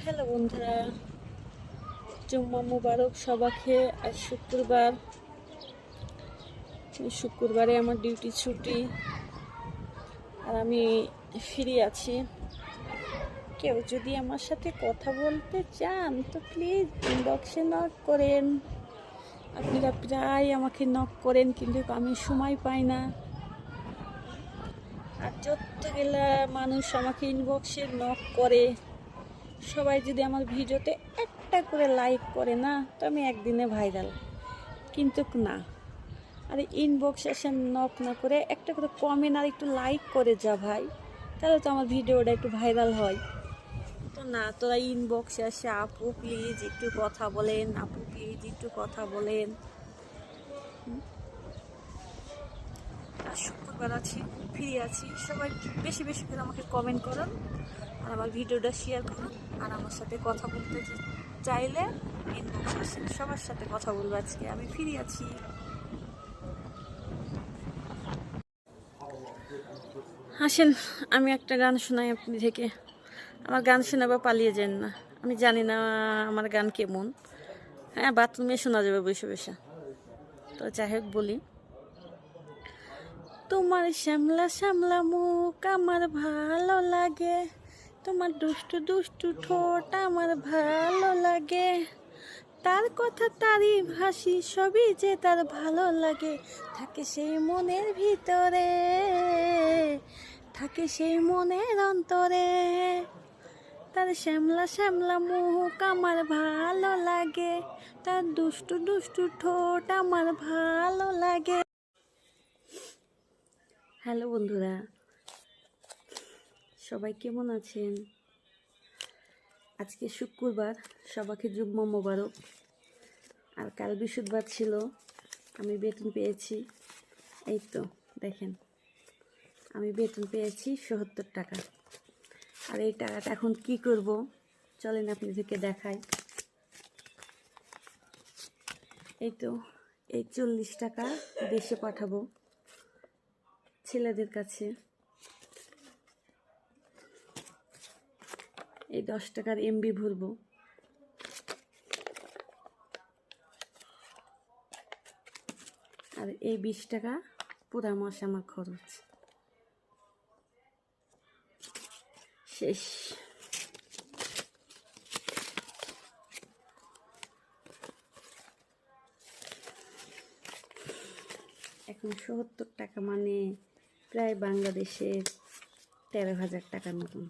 Hello বন্ধুরা, জুম্মা মুবারক সবাইকে। আজ শুক্রবারে আমার ডিউটি ছুটি আর আমি ফ্রি আছি। কেউ যদি আমার সাথে কথা বলতে চান তো প্লিজ ইনবক্সে নক করেন। আপনারা প্রায় আমাকে নক করেন কিন্তু আমি সময় পাই না। আর যতগুলা মানুষ আমাকে ইনবক্সে নক করে সবাই যদি আমার ভিডিওতে একটা করে লাইক করে না তো আমি একদিনে ভাইরাল, কিন্তু না। আর ইনবক্স এসে নক না করে একটা করে কমেন্ট আর একটু লাইক করে যা ভাই, তাহলে তো আমার ভিডিওটা একটু ভাইরাল হয়। তো না, তোরা ইনবক্সে এসে আপু প্লিজ একটু কথা বলেন, আপু প্লিজ একটু কথা বলেন। আর শুক্রবার আছি, ফ্রি আছি, সবাই বেশি বেশি করে আমাকে কমেন্ট করুন আর আমার ভিডিওটা শেয়ার করুন। আর আমার সাথে কথা বলতে চাইলে ইনবক্স আসেন, সবার সাথে কথা বলবো। আজকে আমি ফ্রি আছি। আসেন আমি একটা গান শোনাই আপনি থেকে। আমার গান শোনাবা পালিয়ে যান না, আমি জানি না আমার গান কেমন। হ্যাঁ, বাথরুমে শোনা যাবে বসে বসে। তো যাই হোক বলি, তোমার শ্যামলা শ্যামলা মুখ আমার ভালো লাগে, তোমার দুষ্টু দুষ্টু ঠোঁট আমার ভালো লাগে, তার কথা তারই ভাসি সবই যে তার ভালো লাগে, থাকে সেই মনের ভিতরে, থাকে সেই মনের অন্তরে, তার শ্যামলা শ্যামলা মুখ আমার ভালো লাগে, তার দুষ্টু দুষ্টু ঠোঁট আমার ভালো লাগে। হ্যালো বন্ধুরা, সবাই কেমন আছেন? আজকে শুক্রবার, সবাইকে জুম্মা মোবারক। আর কাল বৃহস্পতিবার ছিল, আমি বেতন পেয়েছি। এই তো দেখেন, আমি বেতন পেয়েছি ৭০ টাকা। আর এই টাকাটা এখন কি করব চলেন আপনাদেরকে দেখাই। এই তো এই ৪০ টাকা দেশে পাঠাবো ছেলেদের কাছে। এই ১০ টাকার এমবি ভরবো। আর এই ২০ টাকা পুরা মাস আমার খরচ শেষ। এখন ৭০ টাকা মানে প্রায় বাংলাদেশের ১৩,০০০ টাকার মতন।